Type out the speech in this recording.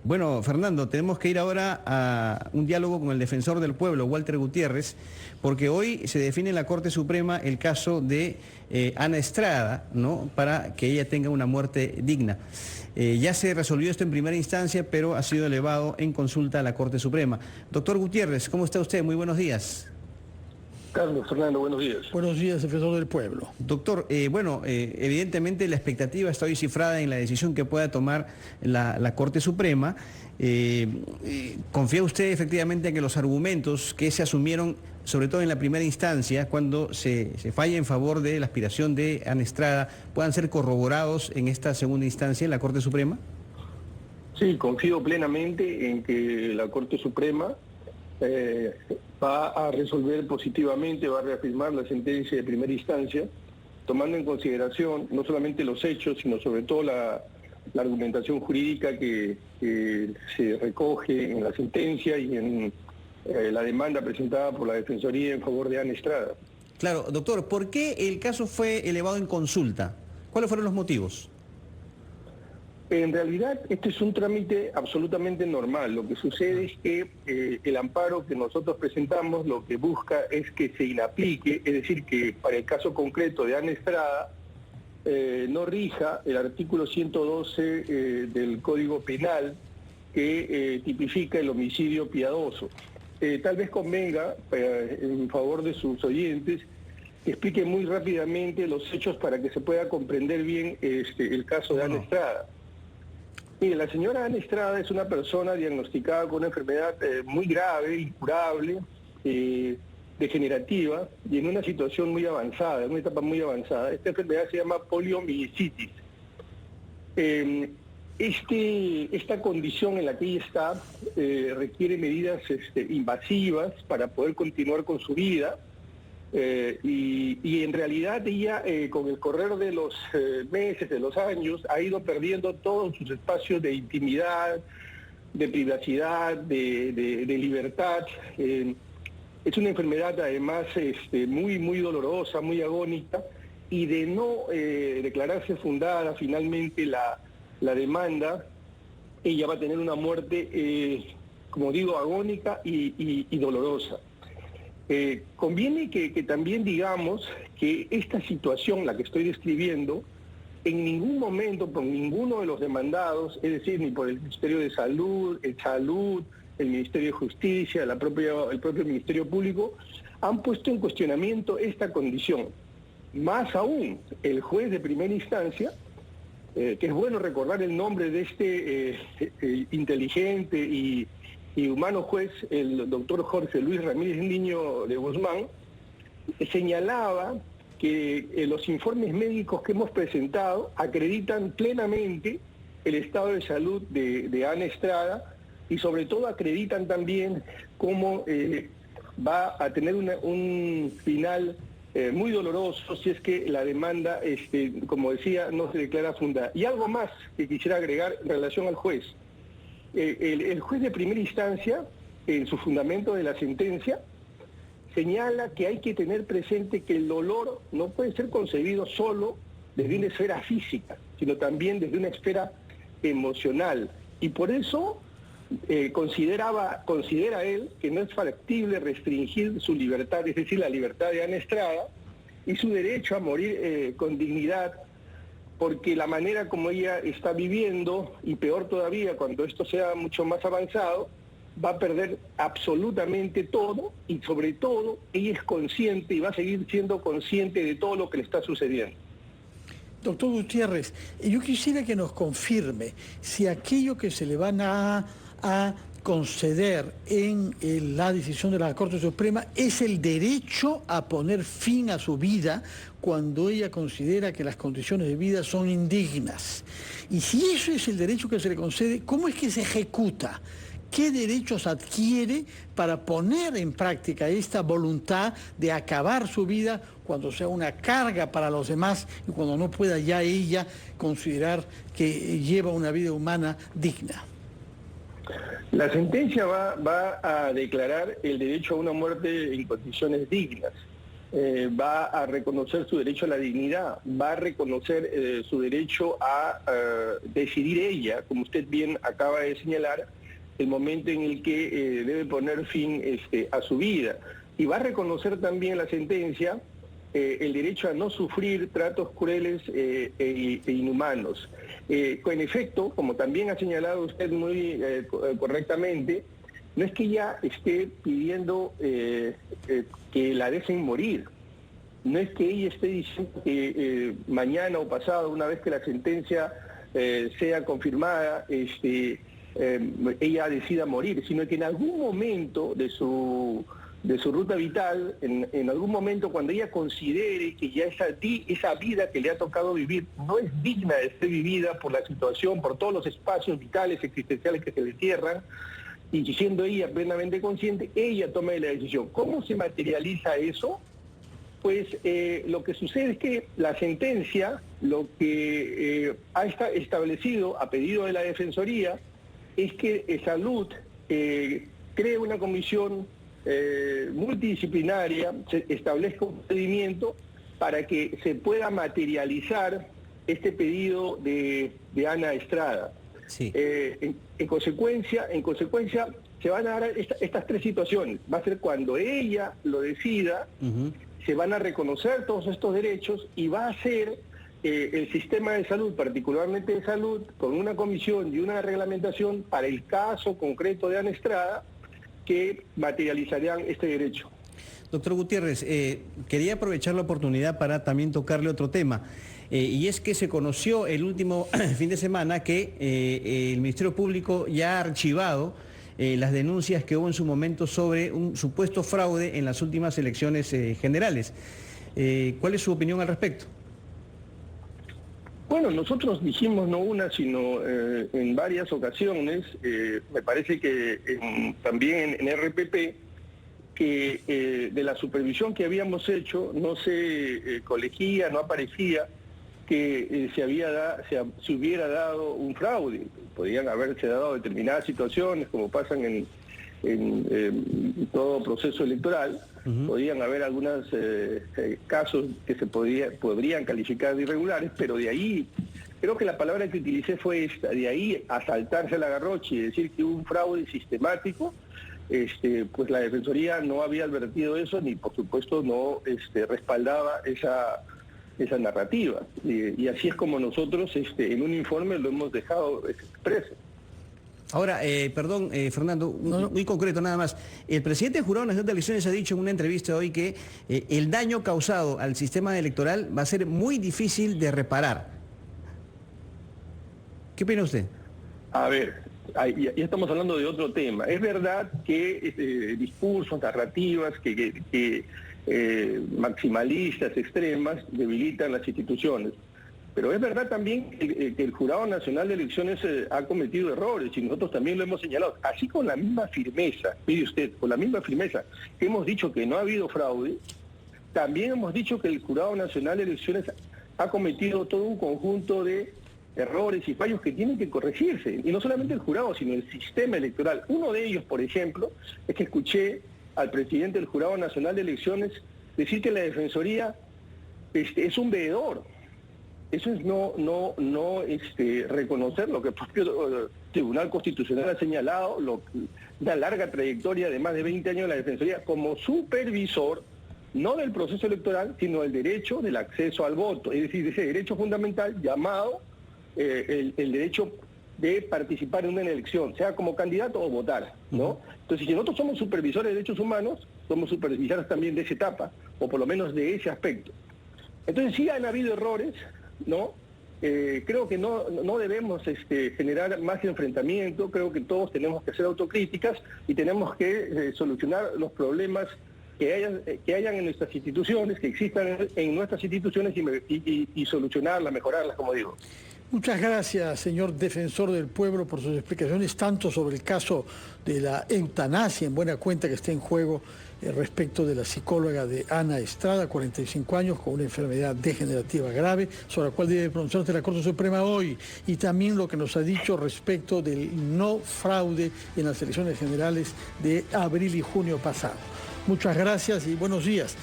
Bueno, Fernando, tenemos que ir ahora a un diálogo con el defensor del pueblo, Walter Gutiérrez, porque hoy se define en la Corte Suprema el caso de Ana Estrada, ¿no?, para que ella tenga una muerte digna. Ya se resolvió esto en primera instancia, pero ha sido elevado en consulta a la Corte Suprema. Doctor Gutiérrez, ¿cómo está usted? Muy buenos días. Carlos, Fernando, buenos días. Buenos días, defensor del pueblo. Doctor, evidentemente la expectativa está hoy cifrada en la decisión que pueda tomar la Corte Suprema. ¿Confía usted efectivamente en que los argumentos que se asumieron, sobre todo en la primera instancia, cuando se falla en favor de la aspiración de Ana Estrada, puedan ser corroborados en esta segunda instancia en la Corte Suprema? Sí, confío plenamente en que la Corte Suprema va a resolver positivamente, va a reafirmar la sentencia de primera instancia, tomando en consideración no solamente los hechos, sino sobre todo la argumentación jurídica que se recoge en la sentencia y en la demanda presentada por la Defensoría en favor de Ana Estrada. Claro, doctor, ¿por qué el caso fue elevado en consulta? ¿Cuáles fueron los motivos? En realidad, este es un trámite absolutamente normal. Lo que sucede es que el amparo que nosotros presentamos lo que busca es que se inaplique, es decir, que para el caso concreto de Ana Estrada no rija el artículo 112 del Código Penal que tipifica el homicidio piadoso. Tal vez convenga, en favor de sus oyentes, que explique muy rápidamente los hechos para que se pueda comprender bien el caso de Ana Estrada. Mire, la señora Ana Estrada es una persona diagnosticada con una enfermedad muy grave, incurable, degenerativa y en una situación muy avanzada, en una etapa muy avanzada. Esta enfermedad se llama poliomielitis. Esta condición en la que ella está requiere medidas invasivas para poder continuar con su vida. Y en realidad ella, con el correr de los meses, de los años, ha ido perdiendo todos sus espacios de intimidad, de privacidad, de libertad. Es una enfermedad además muy dolorosa, muy agónica, y de no declararse fundada finalmente la demanda, ella va a tener una muerte, como digo, agónica y dolorosa. Conviene que también digamos que esta situación, la que estoy describiendo, en ningún momento por ninguno de los demandados, es decir, ni por el Ministerio de Salud, el Ministerio de Justicia, el propio Ministerio Público, han puesto en cuestionamiento esta condición. Más aún, el juez de primera instancia, que es bueno recordar el nombre de este inteligente y humano juez, el doctor Jorge Luis Ramírez Niño de Guzmán, señalaba que los informes médicos que hemos presentado acreditan plenamente el estado de salud de Ana Estrada y sobre todo acreditan también cómo va a tener un final muy doloroso si es que la demanda, como decía, no se declara fundada. Y algo más que quisiera agregar en relación al juez. El juez de primera instancia, en su fundamento de la sentencia, señala que hay que tener presente que el dolor no puede ser concebido solo desde una esfera física, sino también desde una esfera emocional. Y por eso considera él que no es factible restringir su libertad, es decir, la libertad de Ana Estrada, y su derecho a morir con dignidad, porque la manera como ella está viviendo, y peor todavía cuando esto sea mucho más avanzado, va a perder absolutamente todo, y sobre todo ella es consciente y va a seguir siendo consciente de todo lo que le está sucediendo. Doctor Gutiérrez, yo quisiera que nos confirme si aquello que se le van a conceder en la decisión de la Corte Suprema es el derecho a poner fin a su vida cuando ella considera que las condiciones de vida son indignas. Y si eso es el derecho que se le concede, ¿cómo es que se ejecuta? ¿Qué derechos adquiere para poner en práctica esta voluntad de acabar su vida cuando sea una carga para los demás y cuando no pueda ya ella considerar que lleva una vida humana digna? La sentencia va a declarar el derecho a una muerte en condiciones dignas. va a reconocer su derecho a la dignidad, va a reconocer su derecho a decidir ella, como usted bien acaba de señalar, el momento en el que debe poner fin a su vida. Y va a reconocer también la sentencia el derecho a no sufrir tratos crueles e inhumanos. En efecto, como también ha señalado usted muy correctamente, no es que ella esté pidiendo que la dejen morir, no es que ella esté diciendo que mañana o pasado, una vez que la sentencia sea confirmada, ella decida morir, sino que en algún momento de su ruta vital, en algún momento cuando ella considere que ya esa vida que le ha tocado vivir no es digna de ser vivida por la situación, por todos los espacios vitales, existenciales que se le cierran, y siendo ella plenamente consciente, ella toma la decisión. ¿Cómo se materializa eso? Pues lo que sucede es que la sentencia, lo que ha establecido a pedido de la Defensoría, es que Salud cree una comisión multidisciplinaria, se establezca un procedimiento para que se pueda materializar este pedido de Ana Estrada. Sí. En consecuencia, se van a dar estas tres situaciones. Va a ser cuando ella lo decida, se van a reconocer todos estos derechos y va a ser el sistema de salud, particularmente de salud, con una comisión y una reglamentación para el caso concreto de Ana Estrada, que materializarían este derecho. Doctor Gutiérrez, quería aprovechar la oportunidad para también tocarle otro tema. Y es que se conoció el último fin de semana que el Ministerio Público ya ha archivado las denuncias que hubo en su momento sobre un supuesto fraude en las últimas elecciones generales. ¿Cuál es su opinión al respecto? Bueno, nosotros dijimos no una, sino en varias ocasiones, me parece que también en RPP, que de la supervisión que habíamos hecho no se colegía, no aparecía que se hubiera dado un fraude. Podían haberse dado determinadas situaciones, como pasan en todo proceso electoral. Podían haber algunos casos que se podrían calificar de irregulares, pero de ahí, creo que la palabra que utilicé fue esta, de ahí a saltarse la garrocha y decir que hubo un fraude sistemático, pues la Defensoría no había advertido eso, ni por supuesto no respaldaba esa narrativa. Y así es como nosotros en un informe lo hemos dejado expreso. Ahora, perdón, Fernando, muy concreto nada más. El presidente del Jurado Nacional de Elecciones ha dicho en una entrevista hoy que el daño causado al sistema electoral va a ser muy difícil de reparar. ¿Qué opina usted? A ver, ya estamos hablando de otro tema. Es verdad que discursos, narrativas que maximalistas, extremas, debilitan las instituciones. Pero es verdad también que el Jurado Nacional de Elecciones ha cometido errores y nosotros también lo hemos señalado. Así con la misma firmeza, mire usted, con la misma firmeza que hemos dicho que no ha habido fraude, también hemos dicho que el Jurado Nacional de Elecciones ha cometido todo un conjunto de errores y fallos que tienen que corregirse. Y no solamente el jurado, sino el sistema electoral. Uno de ellos, por ejemplo, es que escuché al presidente del Jurado Nacional de Elecciones decir que la Defensoría es un veedor. Eso es no reconocer lo que el propio Tribunal Constitucional ha señalado, una larga trayectoria de más de 20 años de la Defensoría como supervisor, no del proceso electoral, sino del derecho del acceso al voto, es decir, ese derecho fundamental llamado el derecho de participar en una elección, sea como candidato o votar, ¿no? Entonces, si nosotros somos supervisores de derechos humanos, somos supervisores también de esa etapa, o por lo menos de ese aspecto. Entonces, sí han habido errores, ¿no? Creo que no debemos generar más enfrentamiento, creo que todos tenemos que hacer autocríticas y tenemos que solucionar los problemas que hayan en nuestras instituciones, que existan en nuestras instituciones y solucionarlas, mejorarlas, como digo. Muchas gracias, señor defensor del pueblo, por sus explicaciones, tanto sobre el caso de la eutanasia, en buena cuenta que está en juego, respecto de la psicóloga de Ana Estrada, 45 años, con una enfermedad degenerativa grave, sobre la cual debe pronunciarse la Corte Suprema hoy, y también lo que nos ha dicho respecto del no fraude en las elecciones generales de abril y junio pasado. Muchas gracias y buenos días.